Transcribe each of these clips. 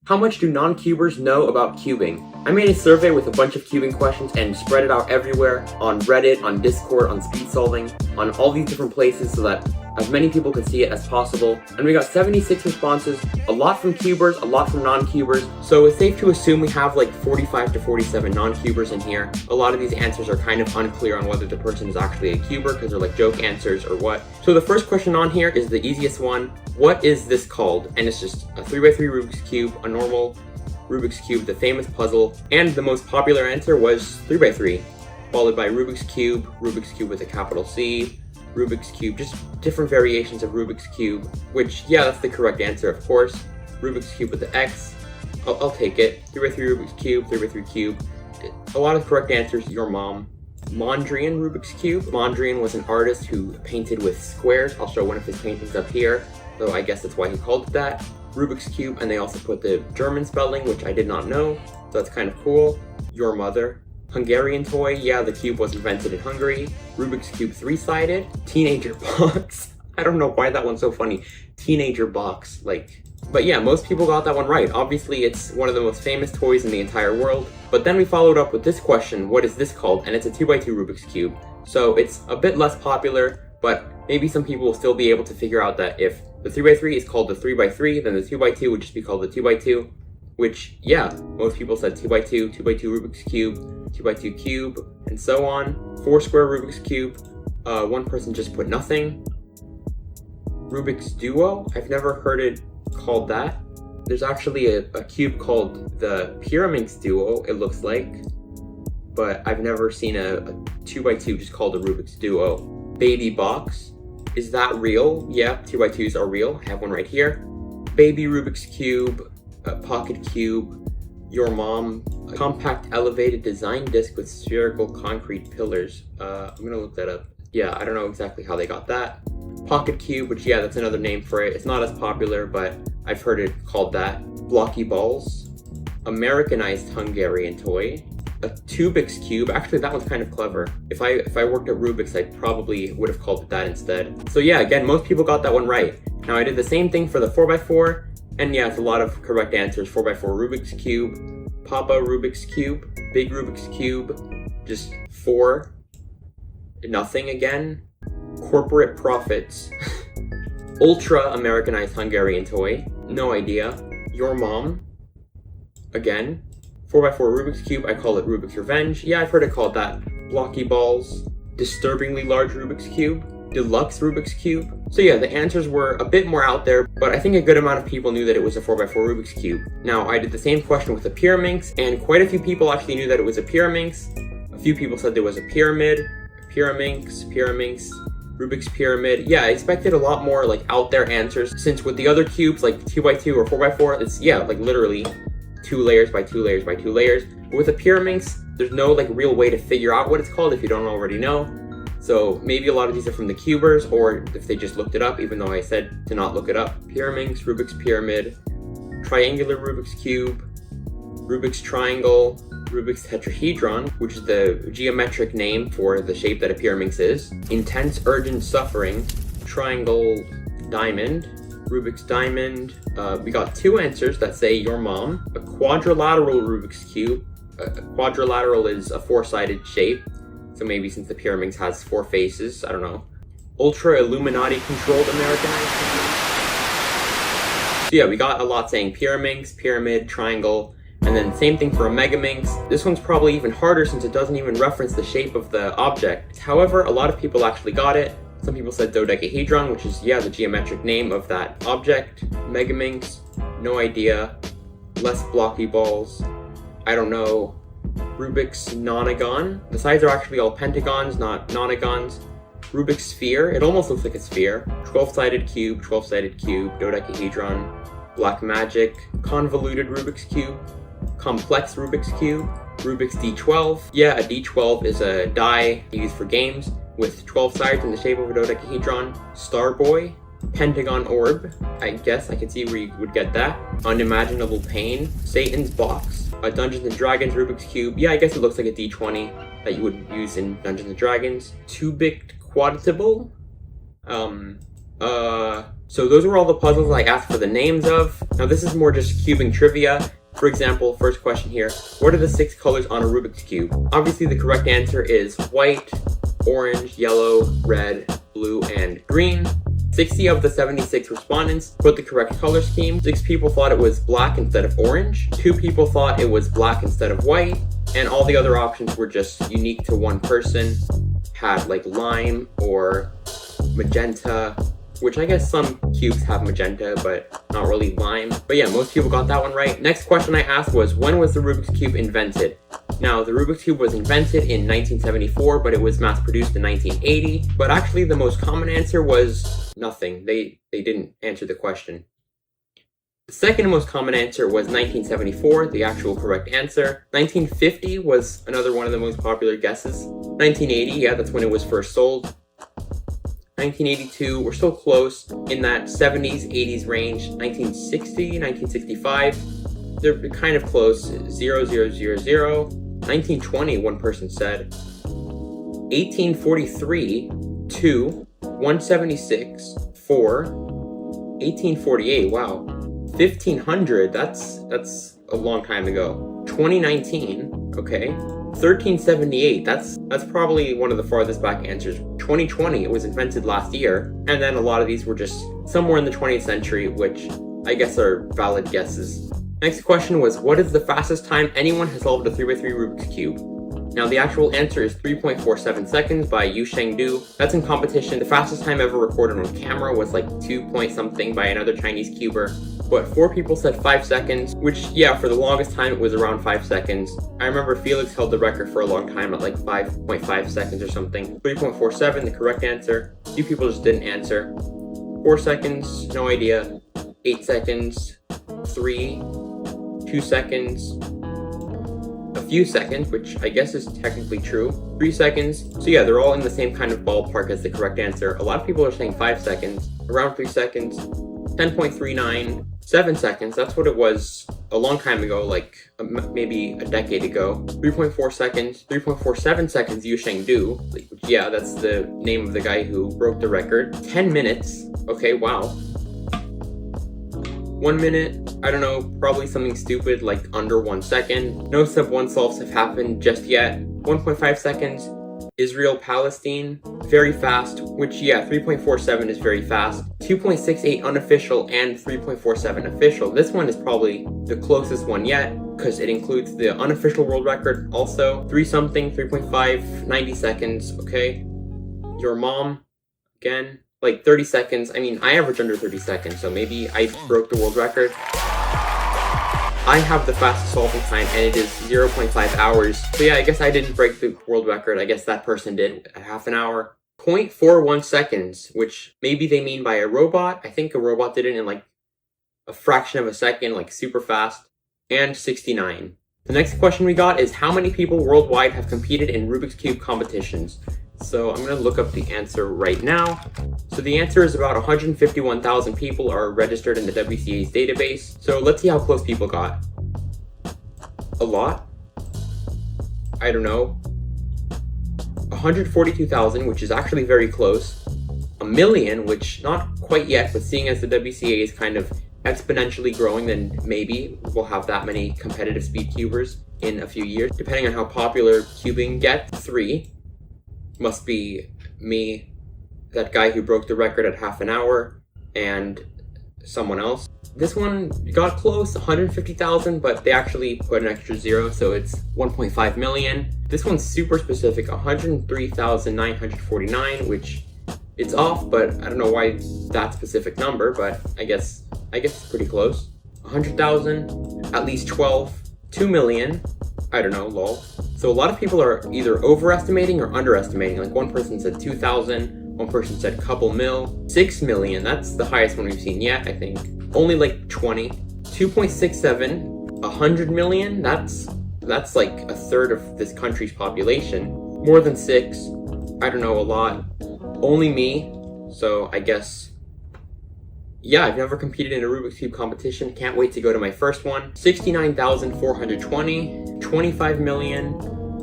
How much do non-cubers know about cubing? I made a survey with a bunch of cubing questions and spread it out everywhere, on Reddit, on Discord, on speed solving, on all these different places so that as many people could see it as possible. And we got 76 responses, a lot from cubers, a lot from non-cubers. So it's safe to assume we have like 45 to 47 non-cubers in here. A lot of these answers are kind of unclear on whether the person is actually a cuber because they're like joke answers or what. So the first question on here is the easiest one. What is this called? And it's just a 3x3 Rubik's Cube, a normal Rubik's Cube, the famous puzzle. And the most popular answer was 3x3, followed by Rubik's Cube with a capital C, Rubik's Cube, just different variations of Rubik's Cube, which, yeah, that's the correct answer, of course. Rubik's Cube with the X, I'll take it. 3x3 Rubik's Cube, 3x3 Cube. A lot of correct answers, your mom. Mondrian Rubik's Cube. Mondrian was an artist who painted with squares. I'll show one of his paintings up here, so I guess that's why he called it that. Rubik's Cube, and they also put the German spelling, which I did not know, so that's kind of cool. Your mother. Hungarian toy, yeah, the cube was invented in Hungary. Rubik's Cube 3-sided. Teenager box. I don't know why that one's so funny. Teenager box, like... But yeah, most people got that one right. Obviously, it's one of the most famous toys in the entire world. But then we followed up with this question, what is this called? And it's a 2x2 Rubik's Cube. So it's a bit less popular, but maybe some people will still be able to figure out that if the 3x3 is called the 3x3, then the 2x2 would just be called the 2x2. Which, yeah, most people said 2x2, 2x2 Rubik's Cube, 2x2 cube, and so on. 4-square Rubik's Cube. One person just put nothing. Rubik's Duo, I've never heard it called that. There's actually a cube called the Pyraminx Duo, it looks like. But I've never seen a 2x2 just called a Rubik's Duo. Baby box, is that real? Yeah, 2x2s are real, I have one right here. Baby Rubik's Cube. Pocket cube, your mom, a compact elevated design disc with spherical concrete pillars. I'm gonna look that up. Yeah, I don't know exactly how they got that. Pocket cube, which, yeah, that's another name for it. It's not as popular, but I've heard it called that. Blocky balls, Americanized Hungarian toy, a Tubix cube. Actually, that one's kind of clever. If I worked at Rubik's, I probably would have called it that instead. So yeah, again, most people got that one right. Now I did the same thing for the 4x4. And yeah, it's a lot of correct answers. 4x4 Rubik's Cube, Papa Rubik's Cube, Big Rubik's Cube, just 4, nothing again. Corporate profits, Ultra Americanized Hungarian toy, no idea. Your mom, again. 4x4 Rubik's Cube, I call it Rubik's Revenge. Yeah, I've heard it called that. Blocky balls, disturbingly large Rubik's Cube, Deluxe Rubik's Cube. So yeah, the answers were a bit more out there, but I think a good amount of people knew that it was a 4x4 Rubik's Cube. Now, I did the same question with a Pyraminx, and quite a few people actually knew that it was a Pyraminx. A few people said there was a pyramid, Pyraminx, Rubik's Pyramid. Yeah, I expected a lot more like out there answers, since with the other cubes, like 2x2 or 4x4, it's, yeah, like literally 2 layers by 2 layers by 2 layers. But with a Pyraminx, there's no like real way to figure out what it's called if you don't already know. So maybe a lot of these are from the cubers, or if they just looked it up, even though I said to not look it up. Pyraminx, Rubik's Pyramid, Triangular Rubik's Cube, Rubik's Triangle, Rubik's Tetrahedron, which is the geometric name for the shape that a Pyraminx is. Intense Urgent Suffering, Triangle Diamond, Rubik's Diamond. We got 2 answers that say your mom. A Quadrilateral Rubik's Cube. A quadrilateral is a 4-sided shape. So maybe since the Pyraminx has 4 faces, I don't know. Ultra Illuminati controlled Americanized. So yeah, we got a lot saying Pyraminx, Pyramid, Triangle, and then same thing for a Megaminx. This one's probably even harder since it doesn't even reference the shape of the object. However, a lot of people actually got it. Some people said dodecahedron, which is, yeah, the geometric name of that object. Megaminx, no idea. Less blocky balls, I don't know. Rubik's nonagon. The sides are actually all pentagons, not nonagons. Rubik's sphere. It almost looks like a sphere. 12-sided cube, 12-sided cube, dodecahedron. Black magic. Convoluted Rubik's cube. Complex Rubik's cube. Rubik's D12. Yeah, a D12 is a die used for games with 12 sides in the shape of a dodecahedron. Starboy. Pentagon orb. I guess I can see where you would get that. Unimaginable pain. Satan's box. A Dungeons and Dragons Rubik's Cube. Yeah, I guess it looks like a D20 that you would use in Dungeons and Dragons. Two-bit quadrupole. So those were all the puzzles I asked for the names of. Now this is more just cubing trivia. For example, first question here, what are the 6 colors on a Rubik's Cube? Obviously the correct answer is white, orange, yellow, red, blue, and green. 60 of the 76 respondents put the correct color scheme. 6 people thought it was black instead of orange. 2 people thought it was black instead of white. And all the other options were just unique to one person. Had like lime or magenta, which I guess some cubes have magenta, but not really lime. But yeah, most people got that one right. Next question I asked was, when was the Rubik's Cube invented? Now, the Rubik's Cube was invented in 1974, but it was mass-produced in 1980. But actually, the most common answer was nothing. They didn't answer the question. The second most common answer was 1974, the actual correct answer. 1950 was another one of the most popular guesses. 1980, yeah, that's when it was first sold. 1982, we're still close in that 70s, 80s range. 1960, 1965, they're kind of close. 0, 0, 0, 0. 1920, one person said. 1843, 2, 176, 4. 1848, wow. 1500, that's a long time ago. 2019, okay. 1378, that's probably one of the farthest back answers. 2020, it was invented last year. And then a lot of these were just somewhere in the 20th century, which I guess are valid guesses. Next question was, what is the fastest time anyone has solved a 3x3 Rubik's Cube? Now the actual answer is 3.47 seconds by Yu Shengdu. That's in competition. The fastest time ever recorded on camera was like 2 point something by another Chinese cuber. But 4 people said 5 seconds, which yeah, for the longest time it was around 5 seconds. I remember Felix held the record for a long time at like 5.5 seconds or something. 3.47, the correct answer. A few people just didn't answer. 4 seconds, no idea. 8 seconds, 3, 2 seconds, a few seconds, which I guess is technically true, 3 seconds. So yeah, they're all in the same kind of ballpark as the correct answer. A lot of people are saying 5 seconds, around 3 seconds, 10.39, 7 seconds. That's what it was a long time ago, like maybe a decade ago. 3.4 seconds, 3.47 seconds, Yu Shengdu. Like, yeah, that's the name of the guy who broke the record. 10 minutes, okay, wow. 1 minute, I don't know, probably something stupid like under 1 second. No sub 1 solves have happened just yet. 1.5 seconds, Israel, Palestine, very fast, which yeah, 3.47 is very fast. 2.68 unofficial and 3.47 official. This one is probably the closest one yet, because it includes the unofficial world record also. 3 something, 3.5, 90 seconds, okay. Your mom, again, like 30 seconds. I mean, I average under 30 seconds, so maybe I broke the world record. I have the fastest solving time, and it is 0.5 hours. So yeah, I guess I didn't break the world record. I guess that person did at half an hour. 0.41 seconds, which maybe they mean by a robot. I think a robot did it in like a fraction of a second, like super fast. And 69. The next question we got is, how many people worldwide have competed in Rubik's Cube competitions? So I'm going to look up the answer right now. So the answer is about 151,000 people are registered in the WCA's database. So let's see how close people got. A lot? I don't know. 142,000, which is actually very close. A million, which not quite yet, but seeing as the WCA is kind of exponentially growing, then maybe we'll have that many competitive speed cubers in a few years, depending on how popular cubing gets. 3. Must be me, that guy who broke the record at half an hour, and someone else. This one got close, 150,000, but they actually put an extra 0, so it's 1.5 million. This one's super specific, 103,949, which it's off, but I don't know why that specific number, but I guess it's pretty close. 100,000, at least 12, 2 million, I don't know, lol. So a lot of people are either overestimating or underestimating. Like one person said 2,000, one person said couple mil. 6 million, that's the highest one we've seen yet, I think. Only like 20. 2.67, 100 million, that's like a third of this country's population. More than 6, I don't know, a lot. Only me, so I guess, yeah, I've never competed in a Rubik's Cube competition. Can't wait to go to my first one. 69,420, 25 million,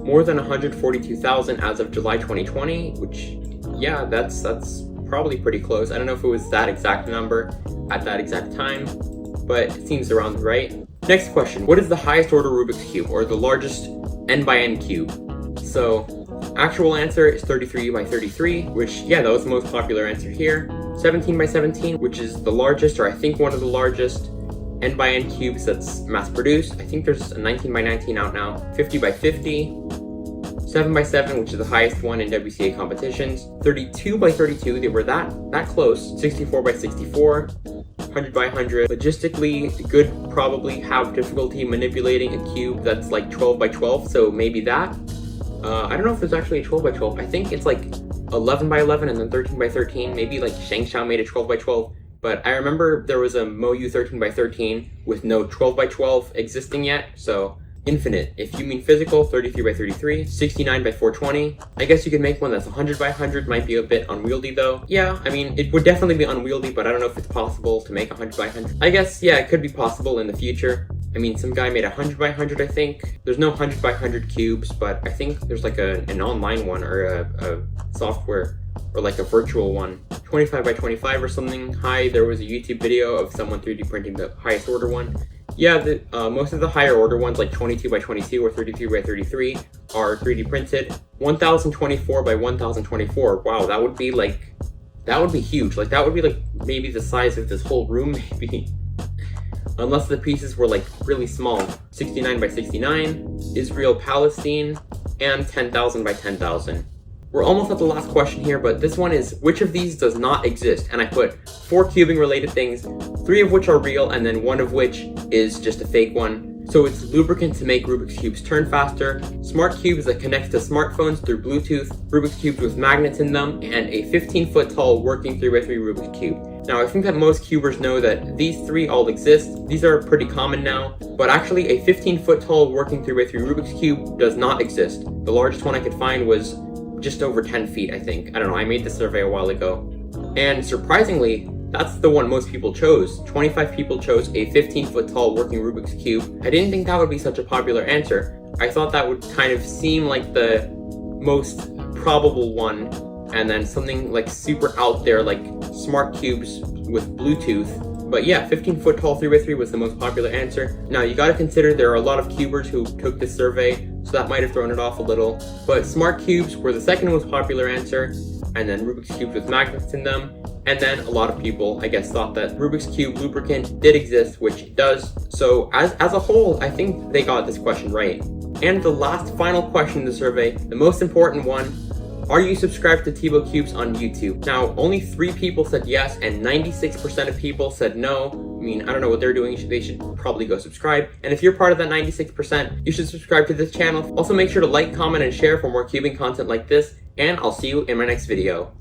more than 142,000 as of July 2020, which, yeah, that's probably pretty close. I don't know if it was that exact number at that exact time, but it seems around right. Next question, what is the highest order Rubik's Cube, or the largest n by n cube? So, actual answer is 33 by 33, which, yeah, that was the most popular answer here. 17 by 17, which is the largest, or I think one of the largest n by n cubes that's mass produced. I think there's a 19 by 19 out now. 50 by 50. 7 by 7, which is the highest one in WCA competitions. 32 by 32, they were that close. 64 by 64. 100 by 100. Logistically, you could probably have difficulty manipulating a cube that's like 12 by 12, so maybe that. I don't know if there's actually a 12 by 12. I think it's like 11 by 11 and then 13 by 13. Maybe like Shangxiao made a 12 by 12. But I remember there was a Moyu 13 by 13 with no 12 by 12 existing yet, so infinite. If you mean physical, 33 by 33, 69 by 420. I guess you could make one that's 100 by 100, might be a bit unwieldy though. Yeah, I mean, it would definitely be unwieldy, but I don't know if it's possible to make 100 by 100. I guess, yeah, it could be possible in the future. I mean, some guy made 100 by 100, I think. There's no 100 by 100 cubes, but I think there's like an online one or a software or like a virtual one. 25 by 25 or something high. There was a YouTube video of someone 3D printing the highest order one. Yeah, most of the higher order ones, like 22 by 22 or 33 by 33, are 3D printed. 1024 by 1024, wow, that would be huge. Like, that would be like maybe the size of this whole room, maybe. Unless the pieces were like really small. 69 by 69, Israel, Palestine, and 10,000 by 10,000. We're almost at the last question here, but this one is, which of these does not exist? And I put 4 cubing related things, 3 of which are real, and then 1 of which is just a fake one. So it's lubricant to make Rubik's Cubes turn faster, smart cubes that connect to smartphones through Bluetooth, Rubik's Cubes with magnets in them, and a 15-foot tall working 3x3 Rubik's Cube. Now, I think that most cubers know that these 3 all exist. These are pretty common now, but actually a 15-foot tall working 3x3 Rubik's Cube does not exist. The largest one I could find was just over 10 feet, I think. I don't know, I made the survey a while ago. And surprisingly, that's the one most people chose. 25 people chose a 15-foot tall working Rubik's Cube. I didn't think that would be such a popular answer. I thought that would kind of seem like the most probable one, and then something like super out there, like smart cubes with Bluetooth. But yeah, 15-foot tall 3x3 was the most popular answer. Now, you gotta consider there are a lot of cubers who took this survey, so that might have thrown it off a little. But smart cubes were the second most popular answer, and then Rubik's Cubes with magnets in them. And then a lot of people, I guess, thought that Rubik's Cube lubricant did exist, which it does. So as a whole, I think they got this question right. And the last final question in the survey, the most important one, are you subscribed to TeboeCubes on YouTube? Now, only 3 people said yes, and 96% of people said no. I mean, I don't know what they're doing. They should probably go subscribe. And if you're part of that 96%, you should subscribe to this channel. Also, make sure to like, comment, and share for more cubing content like this, and I'll see you in my next video.